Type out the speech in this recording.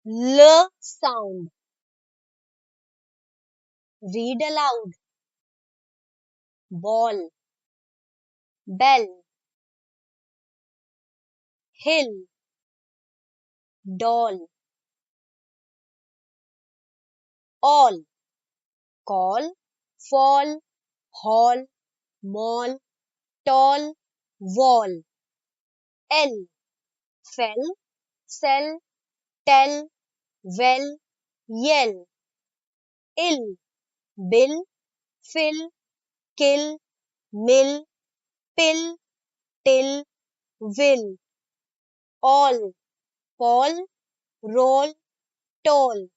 L sound. Read aloud. Ball, bell, hill, doll, all, call, fall, hall, mall, tall, wall. L, fell, sell, tell, well, yell. Ill, bill, fill, kill, mill, pill, till, will. All, fall, roll, toll.